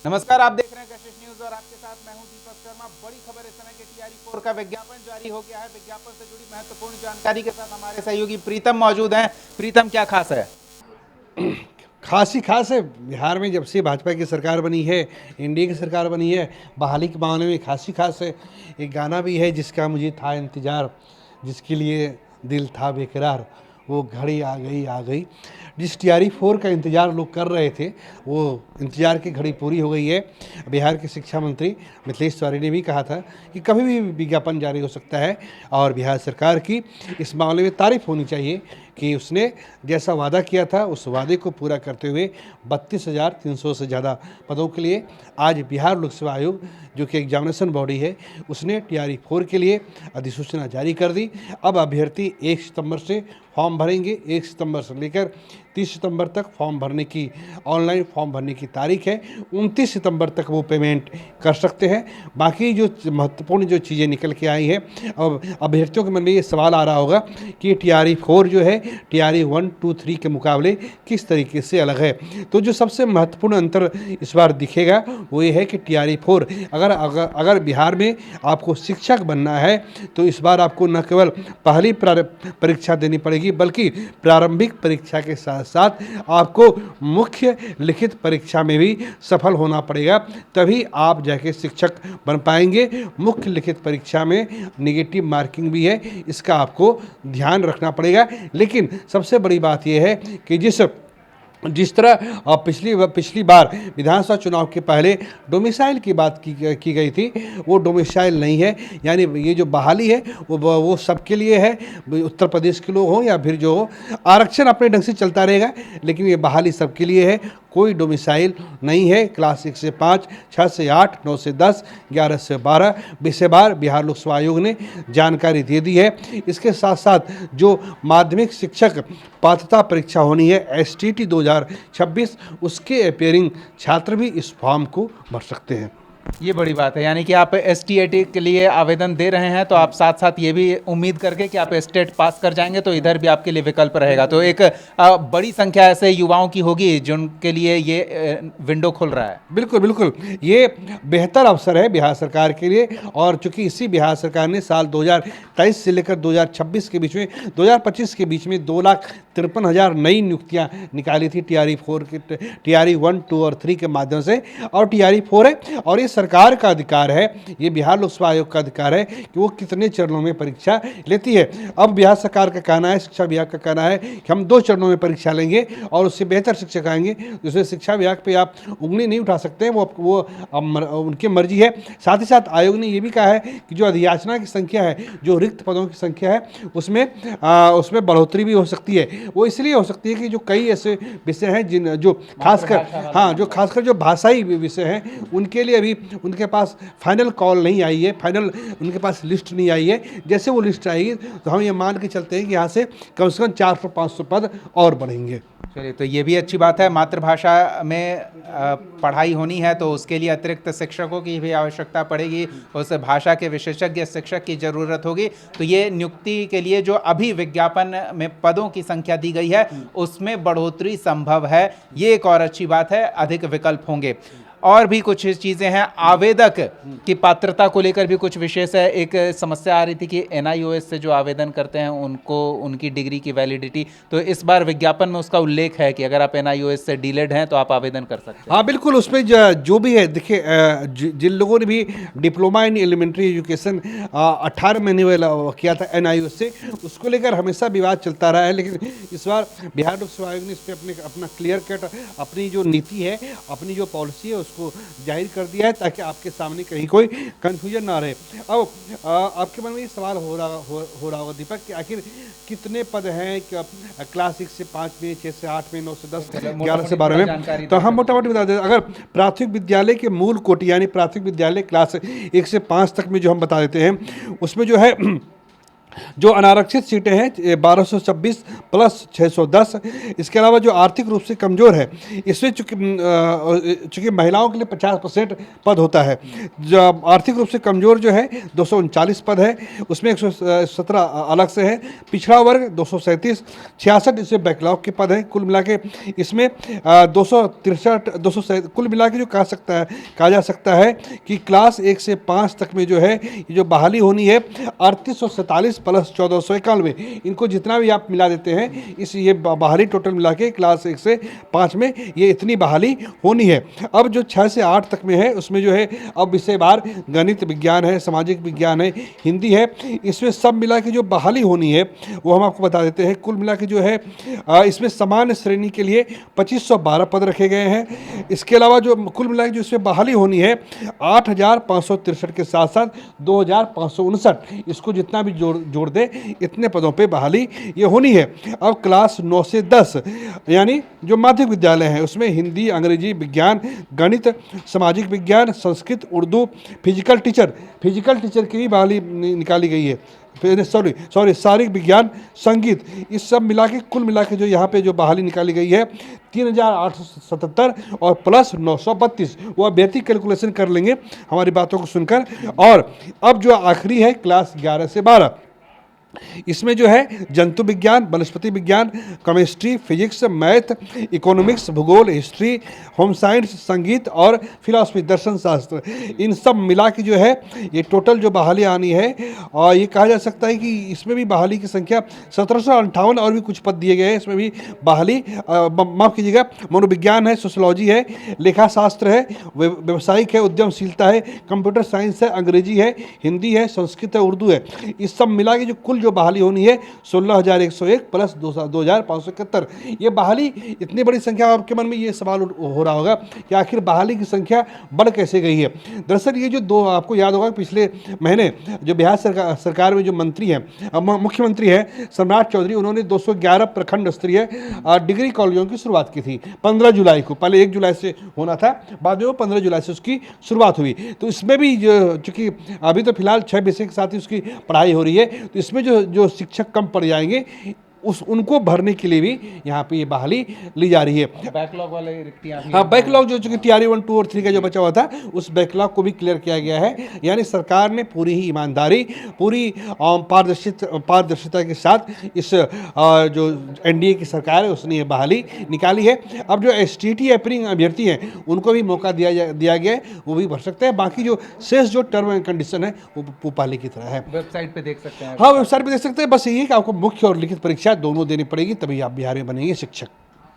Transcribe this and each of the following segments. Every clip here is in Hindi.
नमस्कार, आप देख रहे हैं कशिश न्यूज और आपके साथ मैं हूं दीपक शर्मा। बड़ी खबर इस समय के TRE 4 का विज्ञापन जारी हो गया है। विज्ञापन से जुड़ी महत्वपूर्ण जानकारी के साथ हमारे सहयोगी प्रीतम मौजूद हैं। प्रीतम, क्या खास है? खास ही खास है। बिहार में जब से भाजपा की सरकार बनी है, एनडीए की सरकार बनी है, बहाली के मामले में खास ही खास है। एक गाना भी है जिसका मुझे था इंतज़ार, जिसके लिए दिल था बेकरार, वो घड़ी आ गई आ गई। जिस TRE 4 का इंतज़ार लोग कर रहे थे, वो इंतज़ार की घड़ी पूरी हो गई है। बिहार के शिक्षा मंत्री मिथिलेश तिवारी ने भी कहा था कि कभी भी विज्ञापन जारी हो सकता है और बिहार सरकार की इस मामले में तारीफ होनी चाहिए कि उसने जैसा वादा किया था उस वादे को पूरा करते हुए 32,300 से ज़्यादा पदों के लिए आज बिहार लोक सेवा आयोग, जो कि एग्जामिनेशन बॉडी है, उसने TRE 4 के लिए अधिसूचना जारी कर दी। अब अभ्यर्थी 1 सितंबर से फॉर्म भरेंगे। 1 सितंबर से लेकर 30 सितंबर तक फॉर्म भरने की, ऑनलाइन फॉर्म भरने की तारीख है। 29 सितंबर तक वो पेमेंट कर सकते हैं। बाकी जो महत्वपूर्ण जो चीज़ें निकल के आई हैं, अब अभ्यर्थियों के मन में ये सवाल आ रहा होगा कि TRE 4 जो है TRE 1, 2, 3 के मुकाबले किस तरीके से अलग है। तो जो सबसे महत्वपूर्ण अंतर इस बार दिखेगा वो ये है कि TRE 4 अगर बिहार में आपको शिक्षक बनना है तो इस बार आपको न केवल पहली परीक्षा देनी पड़ेगी, बल्कि प्रारंभिक परीक्षा के साथ साथ आपको मुख्य लिखित परीक्षा में भी सफल होना पड़ेगा, तभी आप जाके शिक्षक बन पाएंगे। मुख्य लिखित परीक्षा में नेगेटिव मार्किंग भी है, इसका आपको ध्यान रखना पड़ेगा। लेकिन सबसे बड़ी बात यह है कि जिस तरह पिछली बार विधानसभा चुनाव के पहले डोमिसाइल की बात की गई थी, वो डोमिसाइल नहीं है। यानी ये जो बहाली है वो सबके लिए है, उत्तर प्रदेश के लोग हों या फिर जो हो। आरक्षण अपने ढंग से चलता रहेगा, लेकिन ये बहाली सबके लिए है। कोई डोमिसाइल नहीं है। क्लास 1 से 5, 6 से 8, 9 से 10, 11 से 12 विषय बार बिहार लोक सेवा आयोग ने जानकारी दे दी है। इसके साथ साथ जो माध्यमिक शिक्षक पात्रता परीक्षा होनी है STT 2026, उसके अपेयरिंग छात्र भी इस फॉर्म को भर सकते हैं। ये बड़ी बात है, यानी कि आप STAT के लिए आवेदन दे रहे हैं तो आप साथ साथ ये भी उम्मीद करके कि आप स्टेट पास कर जाएंगे तो इधर भी आपके लिए विकल्प रहेगा। तो एक बड़ी संख्या ऐसे युवाओं की होगी जिनके लिए ये विंडो खुल रहा है। बिल्कुल बिल्कुल, ये बेहतर अवसर है बिहार सरकार के लिए। और चूंकि इसी बिहार सरकार ने साल 2023 से लेकर 2026 के बीच में, 2025 के बीच में 2,53,000 नई नियुक्तियां निकाली थी TRE 4 के, TRE 1, 2 और 3 के माध्यम से। और TRE 4 है और ये सरकार का अधिकार है, ये बिहार लोक सेवा आयोग का अधिकार है कि वो कितने चरणों में परीक्षा लेती है। अब बिहार सरकार का कहना है, शिक्षा विभाग का कहना है कि हम 2 चरणों में परीक्षा लेंगे और उससे बेहतर शिक्षक आएंगे। उसमें शिक्षा विभाग पे आप उंगली नहीं उठा सकते हैं, वो उनकी मर्जी है। साथ ही साथ आयोग ने ये भी कहा है कि जो अधियाचना की संख्या है, जो रिक्त पदों की संख्या है, उसमें बढ़ोतरी भी हो सकती है। वो इसलिए हो सकती है कि जो कई ऐसे विषय हैं जो खासकर जो भाषाई विषय हैं, उनके लिए अभी उनके पास फाइनल कॉल नहीं आई है, फाइनल उनके पास लिस्ट नहीं आई है। जैसे वो लिस्ट आएगी तो हम ये मान के चलते हैं कि यहाँ से कम 400-500 पद और बढ़ेंगे। चलिए, तो ये भी अच्छी बात है। मातृभाषा में पढ़ाई होनी है तो उसके लिए अतिरिक्त शिक्षकों की भी आवश्यकता पड़ेगी, उस भाषा के विशेषज्ञ शिक्षक की ज़रूरत होगी। तो ये नियुक्ति के लिए जो अभी विज्ञापन में पदों की संख्या दी गई है उसमें बढ़ोतरी संभव है, ये एक और अच्छी बात है। अधिक विकल्प होंगे। और भी कुछ चीज़ें हैं। आवेदक की पात्रता को लेकर भी कुछ विशेष है। एक समस्या आ रही थी कि NIOS से जो आवेदन करते हैं उनको उनकी डिग्री की वैलिडिटी, तो इस बार विज्ञापन में उसका उल्लेख है कि अगर आप NIOS से डीलेड हैं तो आप आवेदन कर सकते हैं। हाँ बिल्कुल, उसमें जो भी है, देखिए जिन लोगों ने भी डिप्लोमा इन एलिमेंट्री एजुकेशन 18 महीने वाला किया था NIOS से, उसको लेकर हमेशा विवाद चलता रहा है। लेकिन इस बार बिहार लोक सेवा आयोग ने इस पर अपना क्लियर कट अपनी जो नीति है, अपनी जो पॉलिसी है, उसको जाहिर कर दिया है ताकि आपके सामने कहीं कोई कंफ्यूजन ना रहे। अब आपके मन में ये सवाल हो रहा होगा दीपक कि आखिर कितने पद हैं, क्लास 1 से 5 में, 6 से 8 में, 9 से 10, 11 से 12 में। तो हम मोटा मोटी बता देते, अगर प्राथमिक विद्यालय के मूल कोटि यानी प्राथमिक विद्यालय क्लास 1 से 5 तक में जो हम बता देते हैं, उसमें जो है जो अनारक्षित सीटें हैं 1226 प्लस 610। इसके अलावा जो आर्थिक रूप से कमज़ोर है, इसमें चूँकि महिलाओं के लिए 50% पद होता है। जो आर्थिक रूप से कमज़ोर जो है 239 पद है, उसमें 117 अलग से है। पिछड़ा वर्ग 237, 66 इसमें बैकलॉग के पद हैं। कुल मिला के इसमें 263 कुल मिला के जो कहा जा सकता है कि क्लास 1 से 5 तक में जो है ये जो बहाली होनी है 3847 प्लस 1491, इनको जितना भी आप मिला देते हैं इस ये बहाली टोटल मिला के क्लास 1 से 5 में ये इतनी बहाली होनी है। अब जो 6 से 8 तक में है उसमें जो है अब विषयवार गणित विज्ञान है, सामाजिक विज्ञान है, हिंदी है, इसमें सब मिला के जो बहाली होनी है वो हम आपको बता देते हैं। कुल मिला के जो है इसमें सामान्य श्रेणी के लिए 2512 पद रखे गए हैं। इसके अलावा जो कुल मिला के जो इसमें बहाली होनी है 8563 के साथ साथ 2559, इसको जितना भी जोड़ दे इतने पदों पे बहाली ये होनी है। अब क्लास 9 से 10 यानी जो माध्यमिक विद्यालय हैं उसमें हिंदी, अंग्रेजी, विज्ञान, गणित, सामाजिक विज्ञान, संस्कृत, उर्दू, फिजिकल टीचर की भी बहाली निकाली गई है। सॉरी शारीरिक विज्ञान, संगीत, इस सब मिला के कुल मिला के जो यहाँ पे जो बहाली निकाली गई है 3877 और प्लस 932। वो अभ्यर्थी कैलकुलेशन कर लेंगे हमारी बातों को सुनकर। और अब जो आखिरी है क्लास 11 से 12, इसमें जो है जंतु विज्ञान, वनस्पति विज्ञान, केमिस्ट्री, फिजिक्स, मैथ, इकोनॉमिक्स, भूगोल, हिस्ट्री, होम साइंस, संगीत और फिलॉसफी, दर्शन शास्त्र, इन सब मिला के जो है ये टोटल जो बहाली आनी है। और ये कहा जा सकता है कि इसमें भी बहाली की संख्या 1758 और भी कुछ पद दिए गए हैं। इसमें भी बहाली माफ़ कीजिएगा, मनोविज्ञान है, सोशोलॉजी है, लेखा शास्त्र है, व्यवसायिक है, उद्यमशीलता है, कंप्यूटर साइंस है, अंग्रेजी है, हिंदी है, संस्कृत है, उर्दू है। इस सब मिला के जो कुल जो बहाली होनी है 16,101 प्लस 2,571। ये बहाली इतनी बड़ी संख्या, आपके मन में ये सवाल हो रहा होगा कि आखिर बहाली की संख्या बढ़ कैसे गई है। दरअसल ये जो दो, आपको याद होगा पिछले महीने जो बिहार सरकार में जो मंत्री हैं, मुख्यमंत्री हैं सम्राट चौधरी, उन्होंने 211 प्रखंड स्तरीय डिग्री कॉलेजों की शुरुआत की थी 15 जुलाई को। पहले 1 जुलाई से होना था, बाद में वो 15 जुलाई से उसकी शुरुआत हुई। तो इसमें भी चूँकि अभी तो फिलहाल 6 विषय के साथ ही उसकी पढ़ाई हो रही है, तो इसमें जो शिक्षक कम पड़ जाएंगे उनको भरने के लिए भी यहाँ पे ये बहाली ली जा रही है। बैकलॉग वाले रिक्तियाँ, हाँ, बैकलॉग जो चूँकि तैयारी 1, 2 और 3 का जो बचा हुआ था उस बैकलॉग को भी क्लियर किया गया है। यानी सरकार ने पूरी ही ईमानदारी, पूरी पारदर्शिता के साथ इस जो एनडीए की सरकार है उसने ये बहाली निकाली है। अब जो एसटीटी एपरिंग अभ्यर्थी हैं उनको भी मौका दिया गया है, वो भी भर सकते हैं। बाकी जो शेष जो टर्म एंड कंडीशन है वो पहले की तरह है। वेबसाइट पे देख सकते हैं। हाँ, वेबसाइट पे देख सकते हैं। बस यही है कि आपको मुख्य और लिखित परीक्षा दोनों देनी पड़ेगी, तभी आप बिहार में बनेंगे शिक्षक।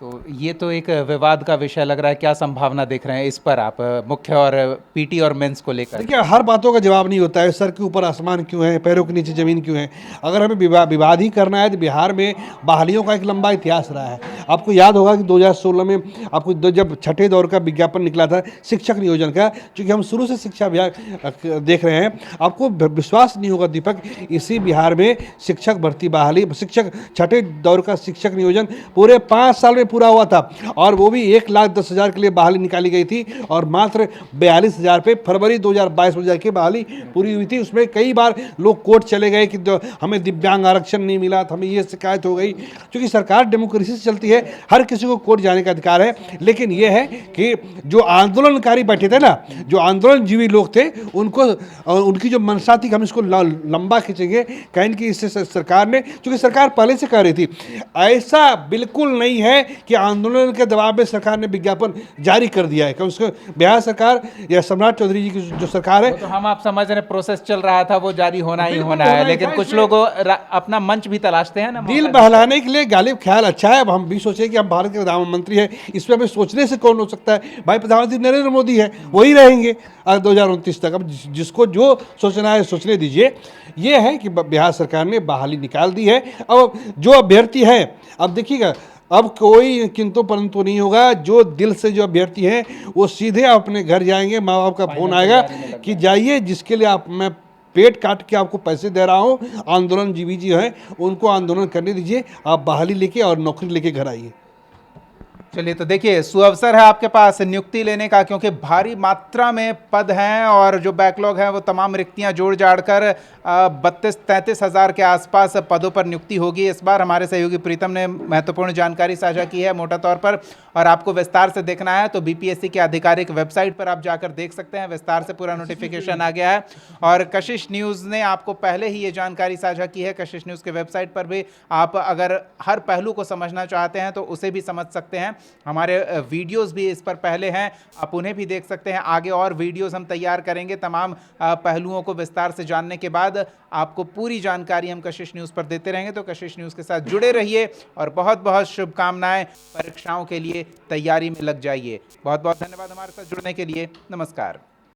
तो ये तो एक विवाद का विषय लग रहा है, क्या संभावना देख रहे हैं इस पर आप, मुख्य और पीटी और मेंस को लेकर? देखिए, हर बातों का जवाब नहीं होता है। सर के ऊपर आसमान क्यों है, पैरों के नीचे ज़मीन क्यों है। अगर हमें विवाद ही करना है तो बिहार में बहालियों का एक लंबा इतिहास रहा है। आपको याद होगा कि 2016 में आपको जब छठे दौर का विज्ञापन निकला था शिक्षक नियोजन का, क्योंकि हम शुरू से शिक्षा विभाग देख रहे हैं, आपको विश्वास नहीं होगा दीपक, इसी बिहार में शिक्षक भर्ती बहाली, शिक्षक छठे दौर का शिक्षक नियोजन पूरे 5 साल में पूरा हुआ था। और वो भी 1,10,000 के लिए बहाली निकाली गई थी और मात्र 42,000 पे फरवरी 2022 में जाके बहाली पूरी हुई थी। उसमें कई बार लोग कोर्ट चले गए कि हमें दिव्यांग आरक्षण नहीं मिला, तो हमें ये शिकायत हो गई। क्योंकि सरकार डेमोक्रेसी से चलती है, हर किसी को कोर्ट जाने का अधिकार है। लेकिन ये है कि जो आंदोलनकारी बैठे थे ना, जो आंदोलनजीवी लोग थे, उनकी जो मंशा थी कि हम इसको लंबा खींचेंगे, कहीं कि इससे सरकार ने, क्योंकि सरकार पहले से कह रही थी, ऐसा बिल्कुल नहीं है कि आंदोलन के दबाव में सरकार ने विज्ञापन जारी कर दिया है। क्योंकि बिहार सरकार या सम्राट चौधरी जी की जो सरकार है, तो हम आप समझ रहे प्रोसेस चल रहा था, वो जारी होना ही होना है। लेकिन कुछ लोग अपना मंच भी तलाशते हैं ना, दिल बहलाने के लिए। गालिब ख्याल अच्छा है। अब हम भी सोचे कि हम भारत के प्रधानमंत्री हैं, इस पर हमें सोचने से कौन हो सकता है। भाई प्रधानमंत्री नरेंद्र मोदी है, वही रहेंगे 2029 तक। अब जिसको जो सोचना है सोचने दीजिए। ये है कि बिहार सरकार ने बहाली निकाल दी है। अब जो अभ्यर्थी है, अब देखिएगा, अब कोई किंतु परंतु नहीं होगा। जो दिल से जो अभ्यर्थी हैं वो सीधे अपने घर जाएंगे, माँ बाप का फोन आएगा कि जाइए, जिसके लिए मैं पेट काट के आपको पैसे दे रहा हूँ, आंदोलनजीवी जी हैं उनको आंदोलन करने दीजिए, आप बहाली लेके और नौकरी लेके घर आइए। चलिए, तो देखिए सुअवसर है आपके पास नियुक्ति लेने का, क्योंकि भारी मात्रा में पद हैं और जो बैकलॉग है वो तमाम रिक्तियां जोड़ जाड़ कर 32-33 हज़ार के आसपास पदों पर नियुक्ति होगी इस बार। हमारे सहयोगी प्रीतम ने महत्वपूर्ण जानकारी साझा की है मोटा तौर पर, और आपको विस्तार से देखना है तो बीपीएससी के आधिकारिक वेबसाइट पर आप जाकर देख सकते हैं, विस्तार से पूरा नोटिफिकेशन आ गया है। और कशिश न्यूज़ ने आपको पहले ही ये जानकारी साझा की है। कशिश न्यूज़ के वेबसाइट पर भी आप अगर हर पहलू को समझना चाहते हैं तो उसे भी समझ सकते हैं। हमारे वीडियोस भी इस पर पहले हैं, आप उन्हें भी देख सकते हैं। आगे और वीडियोस हम तैयार करेंगे तमाम पहलुओं को विस्तार से जानने के बाद। आपको पूरी जानकारी हम कशिश न्यूज़ पर देते रहेंगे, तो कशिश न्यूज़ के साथ जुड़े रहिए और बहुत बहुत शुभकामनाएं। परीक्षाओं के लिए तैयारी में लग जाइए। बहुत बहुत धन्यवाद हमारे साथ जुड़ने के लिए। नमस्कार।